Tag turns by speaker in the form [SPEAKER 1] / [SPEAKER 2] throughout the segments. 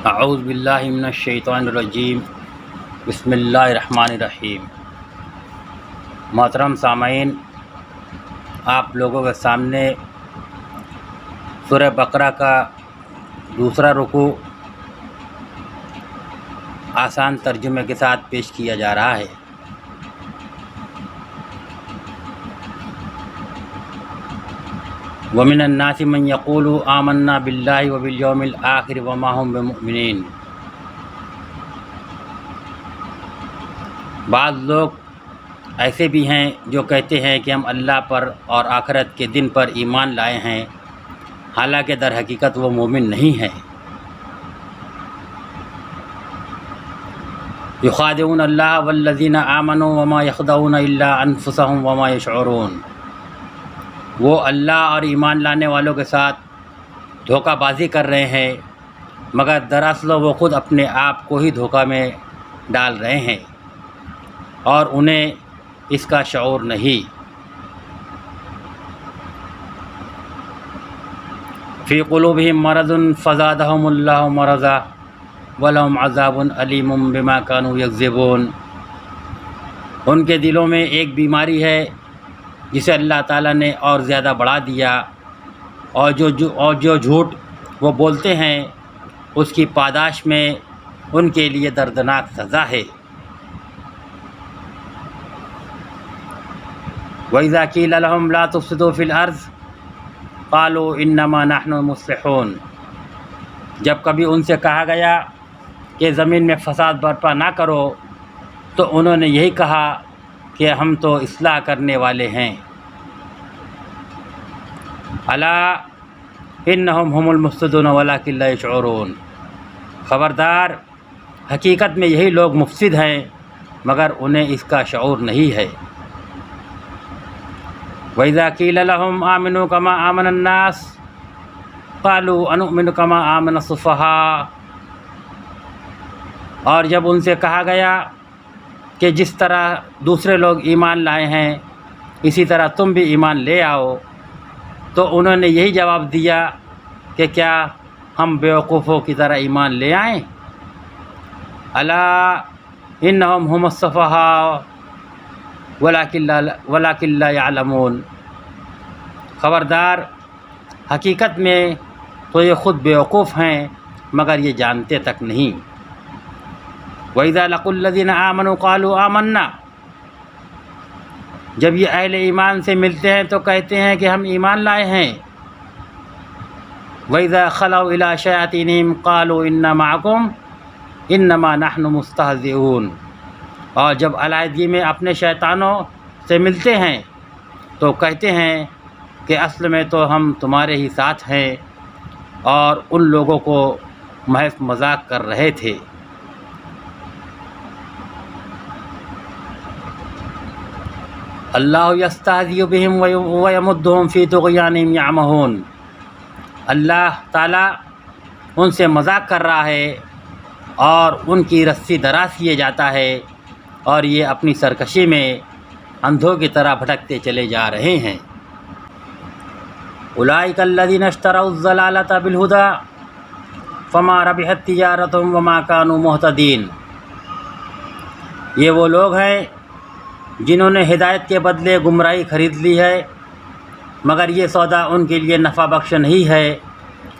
[SPEAKER 1] اعوذ باللہ من الشیطان الرجیم بسم اللہ الرحمن الرحیم۔ محترم سامعین، آپ لوگوں کے سامنے سورہ بقرہ کا دوسرا رکوع آسان ترجمے کے ساتھ پیش کیا جا رہا ہے۔ وَمِنَ النَّاسِ مَن يَقُولُ آمَنَّا بِاللَّهِ وَبِالْيَوْمِ الْآخِرِ وَمَا هُمْ بِمُؤْمِنِينَ۔ بعض لوگ ایسے بھی ہیں جو کہتے ہیں کہ ہم اللہ پر اور آخرت کے دن پر ایمان لائے ہیں، حالانکہ در حقیقت وہ مومن نہیں ہیں۔ یخادعون اللہ والذین آمنوا وما یخدعون الا انفسهم وما یشعرون۔ وہ اللہ اور ایمان لانے والوں کے ساتھ دھوکہ بازی کر رہے ہیں، مگر دراصل وہ خود اپنے آپ کو ہی دھوکہ میں ڈال رہے ہیں اور انہیں اس کا شعور نہیں۔ فی قلوبہم مرض فزادہم اللہ مرضا ولہم عذاب علیم بما کانوا یکذبون۔ ان کے دلوں میں ایک بیماری ہے جسے اللہ تعالیٰ نے اور زیادہ بڑھا دیا، اور جو جھوٹ وہ بولتے ہیں اس کی پاداش میں ان کے لیے دردناک سزا ہے۔ وَإِذَا قِيلَ لَهُمْ لَا تُفْسِدُوا فِي الْأَرْضِ قَالُوا إِنَّمَا نَحْنُ مُصْلِحُونَ۔ جب کبھی ان سے کہا گیا کہ زمین میں فساد برپا نہ کرو تو انہوں نے یہی کہا کہ ہم تو اصلاح کرنے والے ہیں۔ الا انہم هم المفسدون ولکن لا یشعرون۔ خبردار، حقیقت میں یہی لوگ مفسد ہیں مگر انہیں اس کا شعور نہیں ہے۔ وَإِذَا قِيلَ لَهُمْ آمِنُوا كَمَا آمَنَ النَّاسُ قَالُوا أَنُؤْمِنُ كَمَا آمَنَ السُّفَهَاءُ۔ اور جب ان سے کہا گیا کہ جس طرح دوسرے لوگ ایمان لائے ہیں اسی طرح تم بھی ایمان لے آؤ، تو انہوں نے یہی جواب دیا کہ کیا ہم بیوقوفوں کی طرح ایمان لے آئیں؟ الا انہم هم السفہاء ولکن لا یعلمون۔ خبردار، حقیقت میں تو یہ خود بیوقوف ہیں مگر یہ جانتے تک نہیں۔ وَإِذَا لَقُوا الَّذِينَ آمَنُوا قَالُوا آمَنَّا۔ جب یہ اہل ایمان سے ملتے ہیں تو کہتے ہیں کہ ہم ایمان لائے ہیں۔ وَإِذَا خَلَوْا إِلَىٰ شَيَاطِينِهِمْ قَالُوا إِنَّا مَعَكُمْ إِنَّمَا نَحْنُ مُسْتَهْزِئُونَ۔ اور جب علیحدگی میں اپنے شیطانوں سے ملتے ہیں تو کہتے ہیں کہ اصل میں تو ہم تمہارے ہی ساتھ ہیں اور ان لوگوں کو محض مذاق کر رہے تھے۔ اللہ یستہزئ بہم ویمدہم فی طغیانہم یعمہون۔ اللہ تعالیٰ ان سے مذاق کر رہا ہے اور ان کی رسی دراز کیے جاتا ہے اور یہ اپنی سرکشی میں اندھوں کی طرح بھٹکتے چلے جا رہے ہیں۔ اولئک الذین اشتروا الضلالۃ بالہدی فما ربحت تجارتہم وما کانوا مہتدین۔ یہ وہ لوگ ہیں جنہوں نے ہدایت کے بدلے گمراہی خرید لی ہے، مگر یہ سودا ان کے لیے نفع بخش نہیں ہے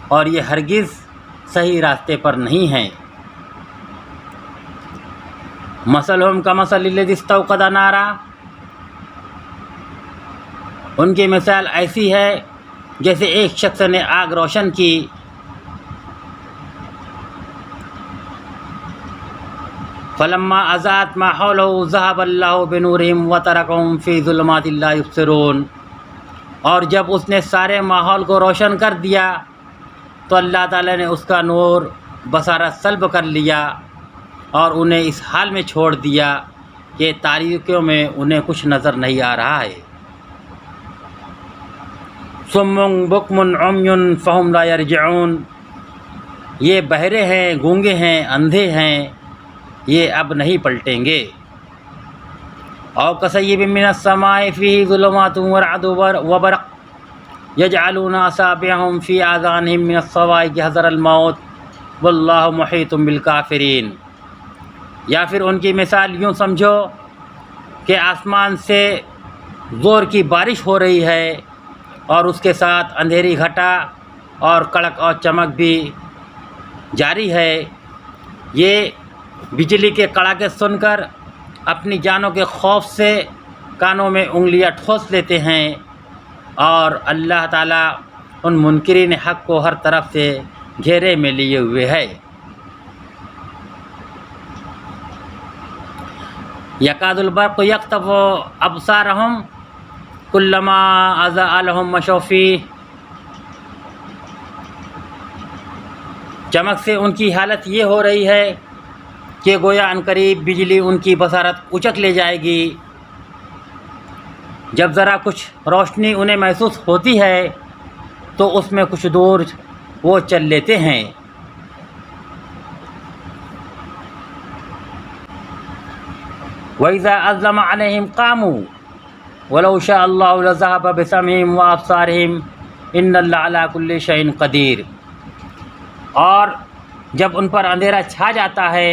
[SPEAKER 1] اور یہ ہرگز صحیح راستے پر نہیں ہیں۔ مثلہم کمثل الذی استوقد نارا۔ ان کی مثال ایسی ہے جیسے ایک شخص نے آگ روشن کی، فلما اضاءت ما حوله ذهب الله بنورهم وتركهم في ظلمات لا يبصرون۔ اور جب اس نے سارے ماحول کو روشن کر دیا تو اللہ تعالیٰ نے اس کا نور بصارت سلب کر لیا اور انہیں اس حال میں چھوڑ دیا کہ تاریکیوں میں انہیں کچھ نظر نہیں آ رہا ہے۔ صم بکم عمی فہم لا یرجعون۔ یہ بہرے ہیں، گونگے ہیں، اندھے ہیں، یہ اب نہیں پلٹیں گے۔ او کصیب من السماء فیہ ظلمات ورعد وبرق یجعلون اصابعهم فی آذانہم من الصواعق حذر الموت واللہ محیط بالکافرین۔ یا پھر ان کی مثال یوں سمجھو کہ آسمان سے زور کی بارش ہو رہی ہے اور اس کے ساتھ اندھیری گھٹا اور کڑک اور چمک بھی جاری ہے۔ یہ بجلی کے کڑاکے سن کر اپنی جانوں کے خوف سے کانوں میں انگلیاں ٹھوس لیتے ہیں، اور اللہ تعالیٰ ان منکرین حق کو ہر طرف سے گھیرے میں لیے ہوئے ہے۔ یکاد البرق یخطف ابصارہم کلما اضاء لہم مشوا فیہ۔ چمک سے ان کی حالت یہ ہو رہی ہے کہ گویا عنقریب بجلی ان کی بصارت اچک لے جائے گی۔ جب ذرا کچھ روشنی انہیں محسوس ہوتی ہے تو اس میں کچھ دور وہ چل لیتے ہیں۔ وَإِذَا أَظْلَمَ عَلَيْهِمْ قَامُوا وَلَوْ شَاءَ اللَّهُ لَذَهَبَ بِسَمْعِهِمْ وَأَبْصَارِهِمْ إِنَّ اللَّهَ عَلَى كُلِّ شَيْءٍ قَدِيرٌ۔ اور جب ان پر اندھیرا چھا جاتا ہے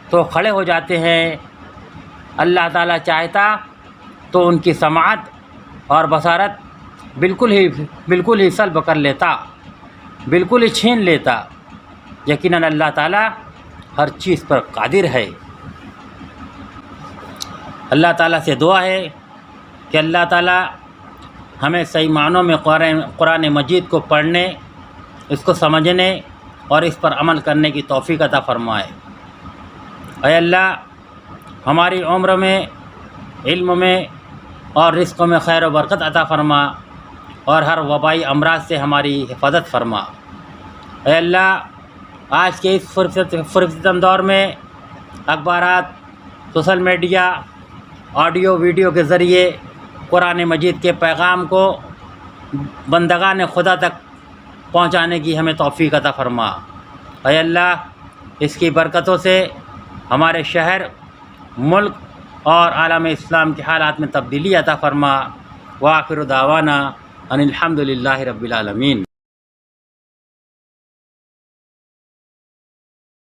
[SPEAKER 1] تو کھڑے ہو جاتے ہیں۔ اللہ تعالیٰ چاہتا تو ان کی سماعت اور بصارت بالکل ہی سلب کر لیتا، بالکل ہی چھین لیتا۔ یقیناً اللہ تعالیٰ ہر چیز پر قادر ہے۔ اللہ تعالیٰ سے دعا ہے کہ اللہ تعالیٰ ہمیں صحیح معنوں میں قرآن مجید کو پڑھنے، اس کو سمجھنے اور اس پر عمل کرنے کی توفیق عطا فرمائے۔ اے اللہ، ہماری عمر میں، علم میں اور رزق میں خیر و برکت عطا فرما، اور ہر وبائی امراض سے ہماری حفاظت فرما۔ اے اللہ، آج کے اس فرصتم دور میں اخبارات، سوشل میڈیا، آڈیو ویڈیو کے ذریعے قرآن مجید کے پیغام کو بندگان خدا تک پہنچانے کی ہمیں توفیق عطا فرما۔ اے اللہ، اس کی برکتوں سے ہمارے شہر، ملک اور عالم اسلام کے حالات میں تبدیلی عطا فرما۔ وآخر دعوانا ان الحمد للہ رب العالمین۔